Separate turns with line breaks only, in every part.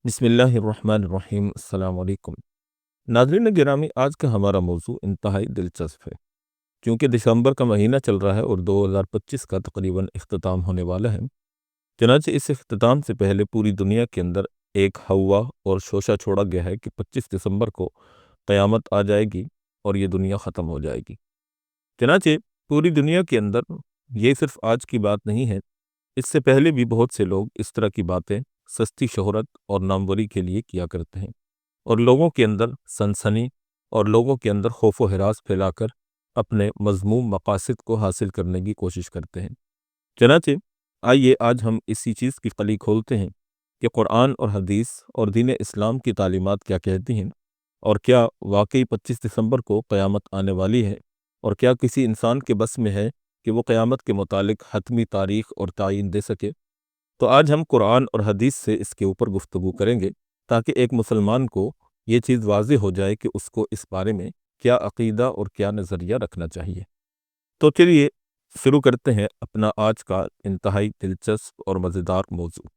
بسم اللہ الرحمن الرحیم۔ السلام علیکم ناظرین گرامی، آج کا ہمارا موضوع انتہائی دلچسپ ہے کیونکہ دسمبر کا مہینہ چل رہا ہے اور 2025 کا تقریباً اختتام ہونے والا ہے۔ چنانچہ اس اختتام سے پہلے پوری دنیا کے اندر ایک ہوا اور شوشہ چھوڑا گیا ہے کہ 25 دسمبر کو قیامت آ جائے گی اور یہ دنیا ختم ہو جائے گی۔ چنانچہ پوری دنیا کے اندر یہ صرف آج کی بات نہیں ہے، اس سے پہلے بھی بہت سے لوگ اس طرح کی باتیں سستی شہرت اور ناموری کے لیے کیا کرتے ہیں اور لوگوں کے اندر سنسنی اور لوگوں کے اندر خوف و ہراس پھیلا کر اپنے مذموم مقاصد کو حاصل کرنے کی کوشش کرتے ہیں۔ چنانچہ آئیے آج ہم اسی چیز کی کلی کھولتے ہیں کہ قرآن اور حدیث اور دین اسلام کی تعلیمات کیا کہتی ہیں، اور کیا واقعی 25 دسمبر کو قیامت آنے والی ہے، اور کیا کسی انسان کے بس میں ہے کہ وہ قیامت کے متعلق حتمی تاریخ اور تعین دے سکے۔ تو آج ہم قرآن اور حدیث سے اس کے اوپر گفتگو کریں گے تاکہ ایک مسلمان کو یہ چیز واضح ہو جائے کہ اس کو اس بارے میں کیا عقیدہ اور کیا نظریہ رکھنا چاہیے۔ تو چلیے شروع کرتے ہیں اپنا آج کا انتہائی دلچسپ اور مزیدار موضوع۔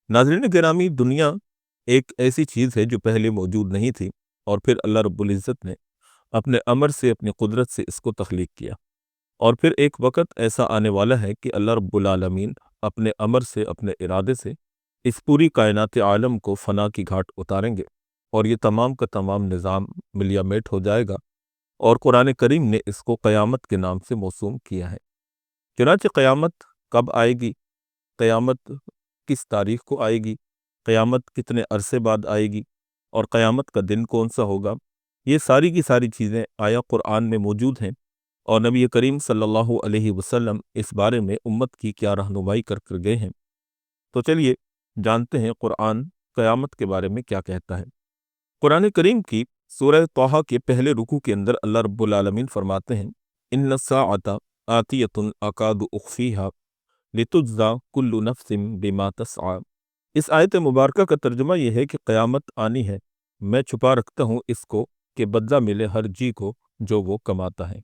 ناظرین گرامی، دنیا ایک ایسی چیز ہے جو پہلے موجود نہیں تھی اور پھر اللہ رب العزت نے اپنے امر سے، اپنی قدرت سے اس کو تخلیق کیا، اور پھر ایک وقت ایسا آنے والا ہے کہ اللہ رب العالمین اپنے امر سے، اپنے ارادے سے اس پوری کائنات عالم کو فنا کی گھاٹ اتاریں گے اور یہ تمام کا تمام نظام ملیا میٹ ہو جائے گا، اور قرآن کریم نے اس کو قیامت کے نام سے موسوم کیا ہے۔ چنانچہ قیامت کب آئے گی، قیامت کس تاریخ کو آئے گی، قیامت کتنے عرصے بعد آئے گی، اور قیامت کا دن کون سا ہوگا، یہ ساری کی ساری چیزیں آیا قرآن میں موجود ہیں، اور نبی کریم صلی اللہ علیہ وسلم اس بارے میں امت کی کیا رہنمائی کر گئے ہیں۔ تو چلیے جانتے ہیں قرآن قیامت کے بارے میں کیا کہتا ہے۔ قرآن کریم کی سورہ طٰہٰ کے پہلے رکوع کے اندر اللہ رب العالمین فرماتے ہیں، ان الساعۃ آتیۃ اکاد اخفیہا لتجزی کل نفس بما تسعی۔ اس آیت مبارکہ کا ترجمہ یہ ہے کہ قیامت آنی ہے، میں چھپا رکھتا ہوں اس کو کہ بدلہ ملے ہر جی کو جو وہ کماتا ہے۔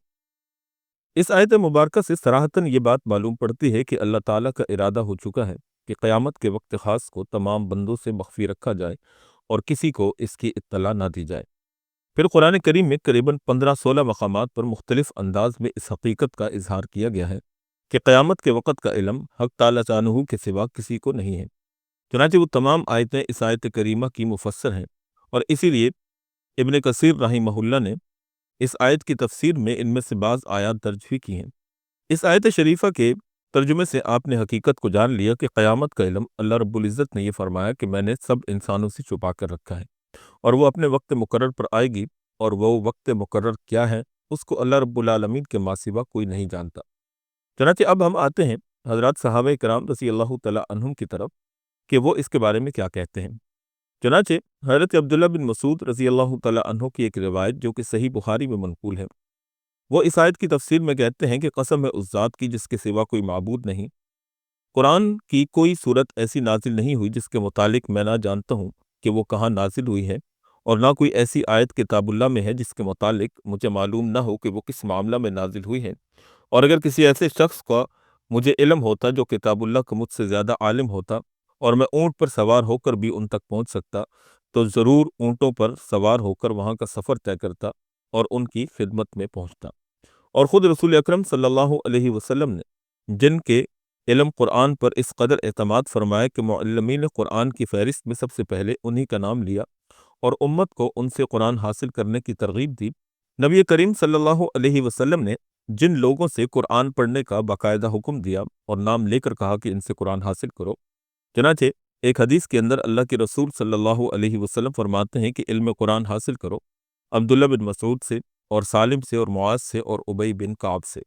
اس آیت مبارکہ سے صراحتاً یہ بات معلوم پڑتی ہے کہ اللہ تعالیٰ کا ارادہ ہو چکا ہے کہ قیامت کے وقت خاص کو تمام بندوں سے مخفی رکھا جائے اور کسی کو اس کی اطلاع نہ دی جائے۔ پھر قرآن کریم میں قریباً 15-16 مقامات پر مختلف انداز میں اس حقیقت کا اظہار کیا گیا ہے کہ قیامت کے وقت کا علم حق تعالیٰ عنہ کے سوا کسی کو نہیں ہے۔ چنانچہ وہ تمام آیتیں اس آیت کریمہ کی مفسر ہیں، اور اسی لیے ابن کثیر رحمہ اللہ نے اس آیت کی تفسیر میں ان میں سے بعض آیات درج بھی کی ہیں۔ اس آیت شریفہ کے ترجمے سے آپ نے حقیقت کو جان لیا کہ قیامت کا علم اللہ رب العزت نے یہ فرمایا کہ میں نے سب انسانوں سے چھپا کر رکھا ہے، اور وہ اپنے وقت مقرر پر آئے گی، اور وہ وقت مقرر کیا ہے اس کو اللہ رب العالمین کے ماں سوا کوئی نہیں جانتا۔ چنانچہ اب ہم آتے ہیں حضرات صحابہ کرام رضی اللہ تعالیٰ عنہم کی طرف کہ وہ اس کے بارے میں کیا کہتے ہیں۔ چنانچہ حضرت عبداللہ بن مسعود رضی اللہ تعالیٰ عنہ کی ایک روایت جو کہ صحیح بخاری میں منقول ہے، وہ اس آیت کی تفسیر میں کہتے ہیں کہ قسم ہے اس ذات کی جس کے سوا کوئی معبود نہیں، قرآن کی کوئی صورت ایسی نازل نہیں ہوئی جس کے متعلق میں نہ جانتا ہوں کہ وہ کہاں نازل ہوئی ہے، اور نہ کوئی ایسی آیت کتاب اللہ میں ہے جس کے متعلق مجھے معلوم نہ ہو کہ وہ کس معاملہ میں نازل ہوئی ہے، اور اگر کسی ایسے شخص کا مجھے علم ہوتا جو کتاب اللہ کا مجھ سے زیادہ عالم ہوتا اور میں اونٹ پر سوار ہو کر بھی ان تک پہنچ سکتا تو ضرور اونٹوں پر سوار ہو کر وہاں کا سفر طے کرتا اور ان کی خدمت میں پہنچتا۔ اور خود رسول اکرم صلی اللہ علیہ وسلم نے جن کے علم قرآن پر اس قدر اعتماد فرمایا کہ معلمین قرآن کی فہرست میں سب سے پہلے انہی کا نام لیا اور امت کو ان سے قرآن حاصل کرنے کی ترغیب دی، نبی کریم صلی اللہ علیہ وسلم نے جن لوگوں سے قرآن پڑھنے کا باقاعدہ حکم دیا اور نام لے کر کہا کہ ان سے قرآن حاصل کرو۔ چنانچہ ایک حدیث کے اندر اللہ کے رسول صلی اللہ علیہ وسلم فرماتے ہیں کہ علم قرآن حاصل کرو عبداللہ بن مسعود سے اور سالم سے اور معاذ سے اور ابی بن کعب سے۔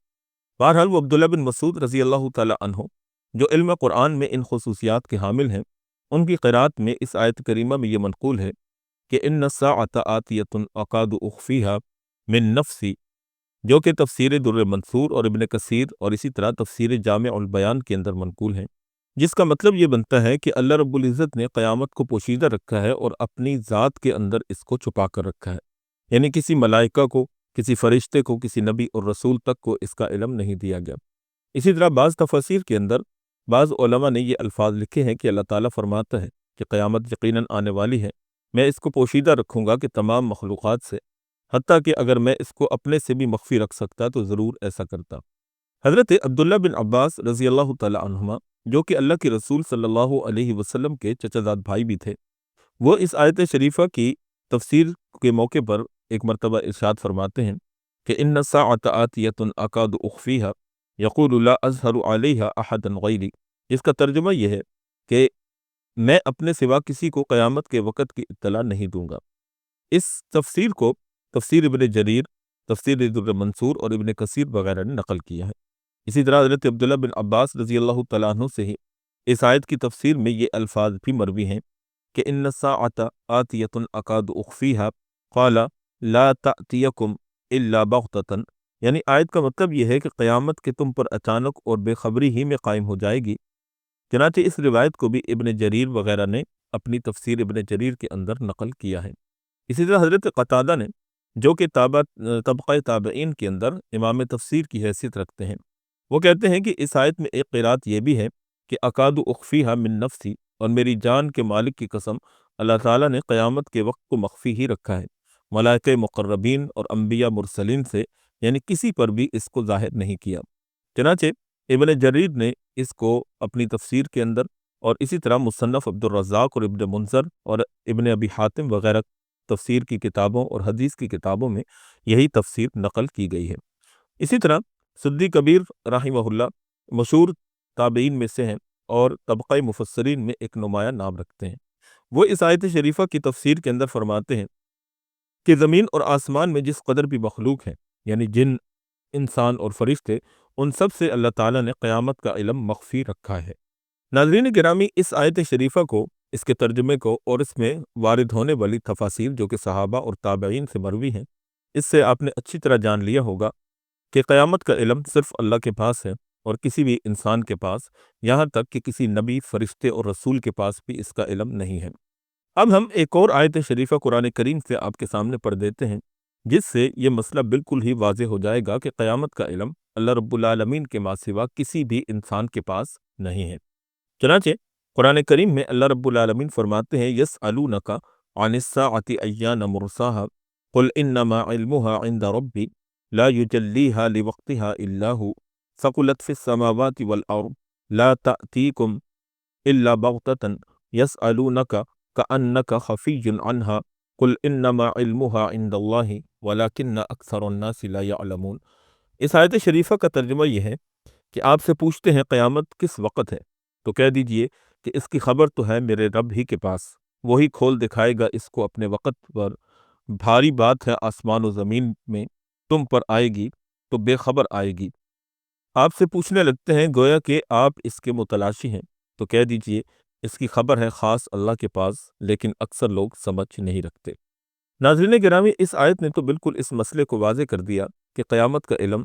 بہرحال وہ عبداللہ بن مسعود رضی اللہ تعالیٰ عنہ جو علم قرآن میں ان خصوصیات کے حامل ہیں، ان کی قرات میں اس آیت کریمہ میں یہ منقول ہے کہ ان الساعۃ آتیۃ اکاد اخفیہا من نفسی، جو کہ تفسیر در منصور اور ابن کثیر اور اسی طرح تفسیر جامع البیان کے اندر منقول ہیں، جس کا مطلب یہ بنتا ہے کہ اللہ رب العزت نے قیامت کو پوشیدہ رکھا ہے اور اپنی ذات کے اندر اس کو چھپا کر رکھا ہے، یعنی کسی ملائکہ کو، کسی فرشتے کو، کسی نبی اور رسول تک کو اس کا علم نہیں دیا گیا۔ اسی طرح بعض تفاسیر کے اندر بعض علماء نے یہ الفاظ لکھے ہیں کہ اللہ تعالیٰ فرماتا ہے کہ قیامت یقیناً آنے والی ہے، میں اس کو پوشیدہ رکھوں گا کہ تمام مخلوقات سے، حتیٰ کہ اگر میں اس کو اپنے سے بھی مخفی رکھ سکتا تو ضرور ایسا کرتا۔ حضرت عبداللہ بن عباس رضی اللہ تعالی عنہما، جو کہ اللہ کے رسول صلی اللہ علیہ وسلم کے چچا زاد بھائی بھی تھے، وہ اس آیت شریفہ کی تفسیر کے موقع پر ایک مرتبہ ارشاد فرماتے ہیں کہ ان الساعۃ آتیۃ اکاد اخفیھا یقول لا اظہر علیہا احدا غیری، جس کا ترجمہ یہ ہے کہ میں اپنے سوا کسی کو قیامت کے وقت کی اطلاع نہیں دوں گا۔ اس تفسیر کو تفسیر ابن جریر، تفسیر در منصور اور ابن کثیر وغیرہ نے نقل کیا ہے۔ اسی طرح حضرت عبداللہ بن عباس رضی اللہ تعالیٰ عنہ سے ہی اس آیت کی تفسیر میں یہ الفاظ بھی مروی ہیں کہ ان الساعۃ آتیۃ اکاد اخفیھا قال لا تأتیکم الا بغتۃ، یعنی آیت کا مطلب یہ ہے کہ قیامت کے تم پر اچانک اور بے خبری ہی میں قائم ہو جائے گی۔ چنانچہ اس روایت کو بھی ابن جریر وغیرہ نے اپنی تفسیر ابن جریر کے اندر نقل کیا ہے۔ اسی طرح حضرت قتادہ نے، جو کہ طبقہ تابعین کے اندر امام تفسیر کی حیثیت رکھتے ہیں، وہ کہتے ہیں کہ اس آیت میں ایک قرات یہ بھی ہے کہ اکاد اخفیھا من نفسی، اور میری جان کے مالک کی قسم، اللہ تعالیٰ نے قیامت کے وقت کو مخفی ہی رکھا ہے، ملائکہ مقربین اور انبیاء مرسلین سے یعنی کسی پر بھی اس کو ظاہر نہیں کیا۔ چنانچہ ابن جریر نے اس کو اپنی تفسیر کے اندر، اور اسی طرح مصنف عبد الرزاق اور ابن منذر اور ابن ابی حاتم وغیرہ تفسیر کی کتابوں اور حدیث کی کتابوں میں یہی تفسیر نقل کی گئی ہے۔ اسی طرح سدی کبیر رحمہ اللہ مشہور تابعین میں سے ہیں اور طبقہ مفسرین میں ایک نمایاں نام رکھتے ہیں۔ وہ اس آیت شریفہ کی تفسیر کے اندر فرماتے ہیں کہ زمین اور آسمان میں جس قدر بھی مخلوق ہیں، یعنی جن، انسان اور فرشتے، ان سب سے اللہ تعالیٰ نے قیامت کا علم مخفی رکھا ہے۔ ناظرین گرامی، اس آیت شریفہ کو، اس کے ترجمے کو اور اس میں وارد ہونے والی تفاسیر جو کہ صحابہ اور تابعین سے مروی ہیں، اس سے آپ نے اچھی طرح جان لیا ہوگا کہ قیامت کا علم صرف اللہ کے پاس ہے اور کسی بھی انسان کے پاس، یہاں تک کہ کسی نبی، فرشتے اور رسول کے پاس بھی اس کا علم نہیں ہے۔ اب ہم ایک اور آیت شریفہ قرآن کریم سے آپ کے سامنے پڑھ دیتے ہیں، جس سے یہ مسئلہ بالکل ہی واضح ہو جائے گا کہ قیامت کا علم اللہ رب العالمین کے ماں سوا کسی بھی انسان کے پاس نہیں ہے۔ چنانچہ قرآن کریم میں اللہ رب العالمین فرماتے ہیں یسألونک عن الساعۃ ایان مرساھا قل انما علمها عند ربی لا یجلیھا لوقتها الا هو ثقلت فی السماوات والارض لا تأتیکم الا بغتۃ یسألونک کأنک خفی عنہا قل انما علمها عند اللہ ولکن اکثر الناس لا یعلمون۔ اس آیت شریفہ کا ترجمہ یہ ہے کہ آپ سے پوچھتے ہیں قیامت کس وقت ہے، تو کہہ دیجئے کہ اس کی خبر تو ہے میرے رب ہی کے پاس، وہی کھول دکھائے گا اس کو اپنے وقت پر۔ بھاری بات ہے آسمان و زمین میں، تم پر آئے گی تو بے خبر آئے گی۔ آپ سے پوچھنے لگتے ہیں گویا کہ آپ اس کے متلاشی ہیں، تو کہہ دیجئے اس کی خبر ہے خاص اللہ کے پاس، لیکن اکثر لوگ سمجھ نہیں رکھتے۔ ناظرین گرامی، اس آیت نے تو بالکل اس مسئلے کو واضح کر دیا کہ قیامت کا علم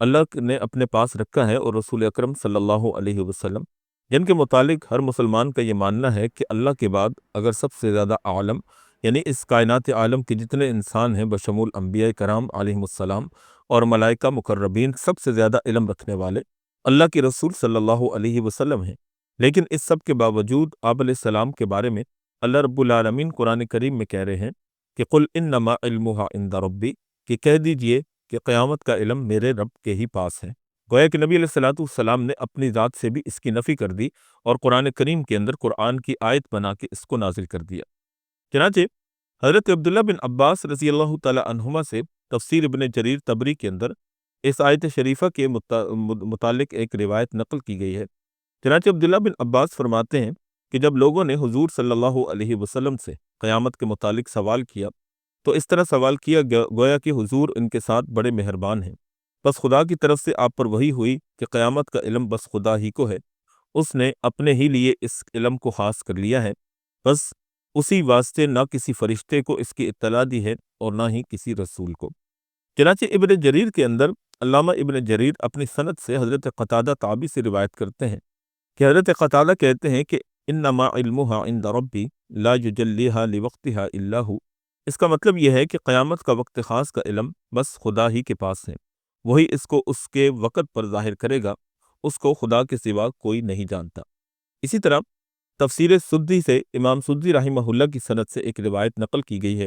اللہ نے اپنے پاس رکھا ہے، اور رسول اکرم صلی اللہ علیہ وسلم، جن کے متعلق ہر مسلمان کا یہ ماننا ہے کہ اللہ کے بعد اگر سب سے زیادہ عالم، یعنی اس کائنات عالم کے جتنے انسان ہیں بشمول انبیاء کرام علیہم السلام اور ملائکہ مقربین، سب سے زیادہ علم رکھنے والے اللہ کے رسول صلی اللہ علیہ وسلم ہیں، لیکن اس سب کے باوجود آپ علیہ السلام کے بارے میں اللہ رب العالمین قرآن کریم میں کہہ رہے ہیں کہ قل انما علمها عند ربی، کہ کہہ دیجئے کہ قیامت کا علم میرے رب کے ہی پاس ہے۔ گویا کہ نبی علیہ السلام نے اپنی ذات سے بھی اس کی نفی کر دی اور قرآن کریم کے اندر قرآن کی آیت بنا کے اس کو نازل کر دیا۔ چنانچہ حضرت عبداللہ بن عباس رضی اللہ تعالی عنہما سے تفسیر ابن جریر طبری کے اندر اس آیت شریفہ کے متعلق ایک روایت نقل کی گئی ہے۔ چنانچہ عبداللہ بن عباس فرماتے ہیں کہ جب لوگوں نے حضور صلی اللہ علیہ وسلم سے قیامت کے متعلق سوال کیا تو اس طرح سوال کیا گویا کہ حضور ان کے ساتھ بڑے مہربان ہیں، بس خدا کی طرف سے آپ پر وحی ہوئی کہ قیامت کا علم بس خدا ہی کو ہے، اس نے اپنے ہی لیے اس علم کو خاص کر لیا ہے، بس اسی واسطے نہ کسی فرشتے کو اس کی اطلاع دی ہے اور نہ ہی کسی رسول کو۔ چنانچہ ابن جریر کے اندر علامہ ابن جریر اپنی سند سے حضرت قتادہ تابعی سے روایت کرتے ہیں کہ حضرت قتادہ کہتے ہیں کہ انما علمها عند ربی لا یجلیھا لوقتها الا هو، اس کا مطلب یہ ہے کہ قیامت کا وقت خاص کا علم بس خدا ہی کے پاس ہے، وہی اس کو اس کے وقت پر ظاہر کرے گا، اس کو خدا کے سوا کوئی نہیں جانتا۔ اسی طرح تفسیر سدی سے امام سدی رحمہ اللہ کی سند سے ایک روایت نقل کی گئی ہے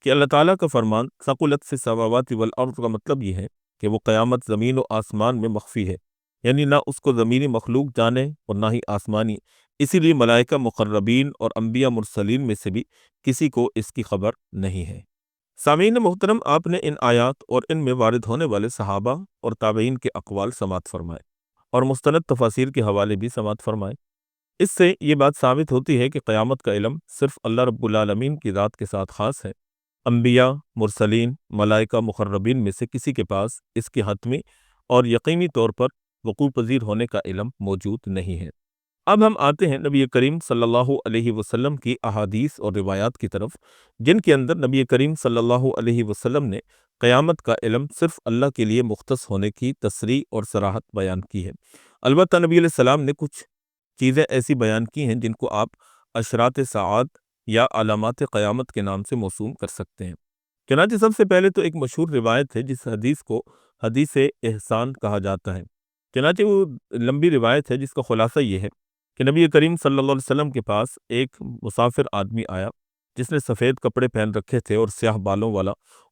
کہ اللہ تعالیٰ کا فرمان ثقلت سے السماوات والارض کا مطلب یہ ہے کہ وہ قیامت زمین و آسمان میں مخفی ہے، یعنی نہ اس کو زمینی مخلوق جانے اور نہ ہی آسمانی، اسی لیے ملائکہ مقربین اور انبیاء مرسلین میں سے بھی کسی کو اس کی خبر نہیں ہے۔ سامعین محترم، آپ نے ان آیات اور ان میں وارد ہونے والے صحابہ اور تابعین کے اقوال سماعت فرمائے اور مستند تفاسیر کے حوالے بھی سماعت فرمائے۔ اس سے یہ بات ثابت ہوتی ہے کہ قیامت کا علم صرف اللہ رب العالمین کی ذات کے ساتھ خاص ہے۔ انبیاء، مرسلین، ملائکہ مقربین میں سے کسی کے پاس اس کے حتمی اور یقینی طور پر وقوع پذیر ہونے کا علم موجود نہیں ہے۔ اب ہم آتے ہیں نبی کریم صلی اللہ علیہ وسلم کی احادیث اور روایات کی طرف، جن کے اندر نبی کریم صلی اللہ علیہ وسلم نے قیامت کا علم صرف اللہ کے لیے مختص ہونے کی تصریح اور صراحت بیان کی ہے۔ البتہ نبی علیہ السلام نے کچھ چیزیں ایسی بیان کی ہیں جن کو آپ اشراط ساعات یا علامات قیامت کے نام سے موسوم کر سکتے ہیں۔ چنانچہ سب سے پہلے تو ایک مشہور روایت ہے جس حدیث کو حدیث احسان کہا جاتا ہے۔ چنانچہ وہ لمبی روایت ہے جس کا خلاصہ یہ ہے کہ نبی کریم صلی اللہ علیہ وسلم کے پاس ایک مسافر آدمی آیا جس نے سفید کپڑے پہن رکھے تھے اور سیاہ بالوں والا،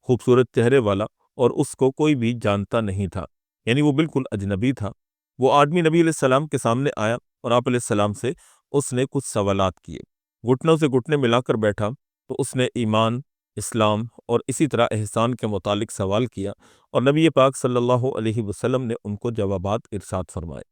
خوبصورت چہرے والا، اور اس کو کوئی بھی جانتا نہیں تھا، یعنی وہ بالکل اجنبی تھا۔ وہ آدمی نبی علیہ السلام کے سامنے آیا اور آپ علیہ السلام سے اس نے کچھ سوالات کیے، گھٹنوں سے گھٹنے ملا کر بیٹھا تو اس نے ایمان، اسلام اور اسی طرح احسان کے متعلق سوال کیا، اور نبی پاک صلی اللہ علیہ وسلم نے ان کو جوابات ارشاد فرمائے۔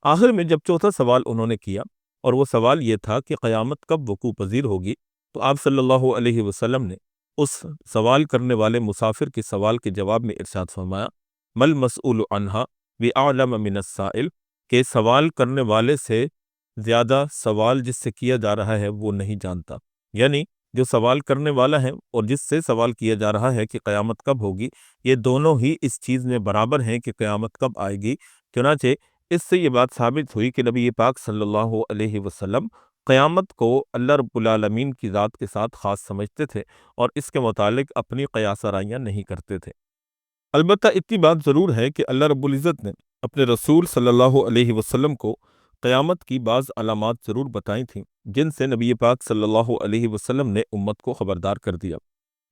آخر میں جب چوتھا سوال انہوں نے کیا اور وہ سوال یہ تھا کہ قیامت کب وقوع پذیر ہوگی، تو آپ صلی اللہ علیہ وسلم نے اس سوال کرنے والے مسافر کے سوال کے جواب میں ارشاد فرمایا، مل مسئول عنہا بأعلم من السائل، کہ سوال کرنے والے سے زیادہ سوال جس سے کیا جا رہا ہے وہ نہیں جانتا، یعنی جو سوال کرنے والا ہے اور جس سے سوال کیا جا رہا ہے کہ قیامت کب ہوگی، یہ دونوں ہی اس چیز میں برابر ہیں کہ قیامت کب آئے گی۔ چنانچہ اس سے یہ بات ثابت ہوئی کہ نبی پاک صلی اللہ علیہ وسلم قیامت کو اللہ رب العالمین کی ذات کے ساتھ خاص سمجھتے تھے اور اس کے متعلق اپنی قیاس آرائیاں نہیں کرتے تھے۔ البتہ اتنی بات ضرور ہے کہ اللہ رب العزت نے اپنے رسول صلی اللہ علیہ وسلم کو قیامت کی بعض علامات ضرور بتائی تھیں جن سے نبی پاک صلی اللہ علیہ وسلم نے امت کو خبردار کر دیا۔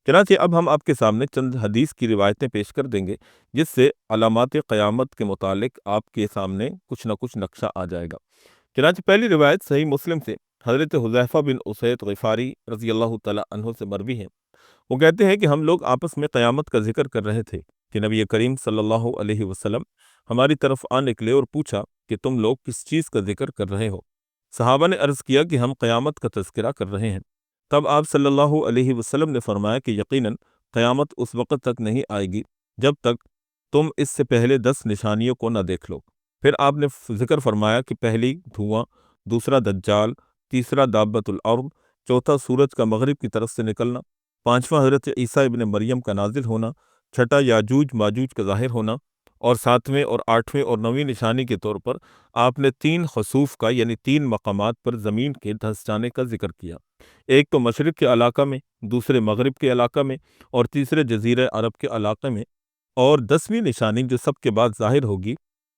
چنانچہ اب ہم آپ کے سامنے چند حدیث کی روایتیں پیش کر دیں گے جس سے علامات قیامت کے متعلق آپ کے سامنے کچھ نہ کچھ نقشہ آ جائے گا۔ چنانچہ پہلی روایت صحیح مسلم سے حضرت حذیفہ بن اسید غفاری رضی اللہ تعالیٰ عنہ سے مروی ہے۔ وہ کہتے ہیں کہ ہم لوگ آپس میں قیامت کا ذکر کر رہے تھے کہ نبی کریم صلی اللہ علیہ وسلم ہماری طرف آ نکلے اور پوچھا کہ تم لوگ کس چیز کا ذکر کر رہے ہو؟ صحابہ نے عرض کیا کہ ہم قیامت کا تذکرہ کر رہے ہیں۔ تب آپ صلی اللہ علیہ وسلم نے فرمایا کہ یقیناً قیامت اس وقت تک نہیں آئے گی جب تک تم اس سے پہلے 10 نشانیوں کو نہ دیکھ لو۔ پھر آپ نے ذکر فرمایا کہ پہلی دھواں، دوسرا دجال، تیسرا دابت الارض، چوتھا سورج کا مغرب کی طرف سے نکلنا، پانچواں حضرت عیسیٰ ابن مریم کا نازل ہونا، چھٹا یاجوج ماجوج کا ظاہر ہونا، اور ساتویں اور آٹھویں اور نویں نشانی کے طور پر آپ نے 3 خسوف کا یعنی 3 مقامات پر زمین کے دھنس جانے کا ذکر کیا، ایک تو مشرق کے علاقہ میں، دوسرے مغرب کے علاقہ میں، اور تیسرے جزیرہ عرب کے علاقے میں، اور 10ویں نشانی جو سب کے بعد ظاہر ہوگی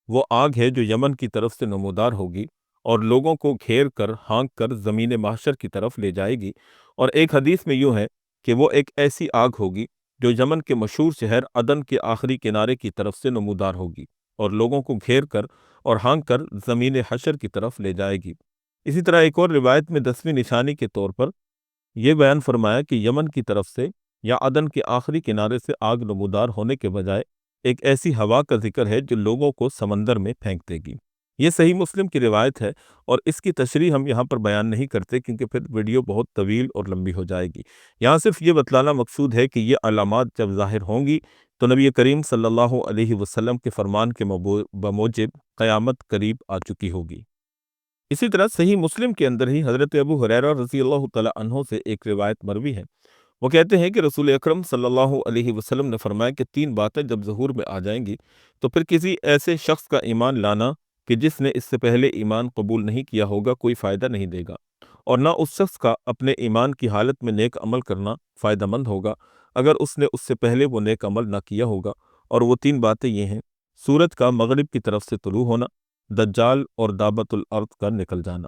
وہ آگ ہے جو یمن کی طرف سے نمودار ہوگی اور لوگوں کو گھیر کر ہانک کر زمین محشر کی طرف لے جائے گی۔ اور ایک حدیث میں یوں ہے کہ وہ ایک ایسی آگ ہوگی جو یمن کے مشہور شہر عدن کے آخری کنارے کی طرف سے نمودار ہوگی اور لوگوں کو گھیر کر اور ہانک کر زمین حشر کی طرف لے جائے گی۔ اسی طرح ایک اور روایت میں 10ویں نشانی کے طور پر یہ بیان فرمایا کہ یمن کی طرف سے یا عدن کے آخری کنارے سے آگ نمودار ہونے کے بجائے ایک ایسی ہوا کا ذکر ہے جو لوگوں کو سمندر میں پھینک دے گی۔ یہ صحیح مسلم کی روایت ہے اور اس کی تشریح ہم یہاں پر بیان نہیں کرتے کیونکہ پھر ویڈیو بہت طویل اور لمبی ہو جائے گی۔ یہاں صرف یہ بتلانا مقصود ہے کہ یہ علامات جب ظاہر ہوں گی تو نبی کریم صلی اللہ علیہ وسلم کے فرمان کے بموجب قیامت قریب آ چکی ہوگی۔ اسی طرح صحیح مسلم کے اندر ہی حضرت ابو ہریرہ رضی اللہ تعالیٰ عنہ سے ایک روایت مروی ہے۔ وہ کہتے ہیں کہ رسول اکرم صلی اللہ علیہ وسلم نے فرمایا کہ 3 باتیں جب ظہور میں آ جائیں گی تو پھر کسی ایسے شخص کا ایمان لانا کہ جس نے اس سے پہلے ایمان قبول نہیں کیا ہوگا کوئی فائدہ نہیں دے گا، اور نہ اس شخص کا اپنے ایمان کی حالت میں نیک عمل کرنا فائدہ مند ہوگا اگر اس نے اس سے پہلے وہ نیک عمل نہ کیا ہوگا۔ اور وہ 3 باتیں یہ ہیں: سورج کا مغرب کی طرف سے طلوع ہونا، دجال اور دابت الارض کا نکل جانا۔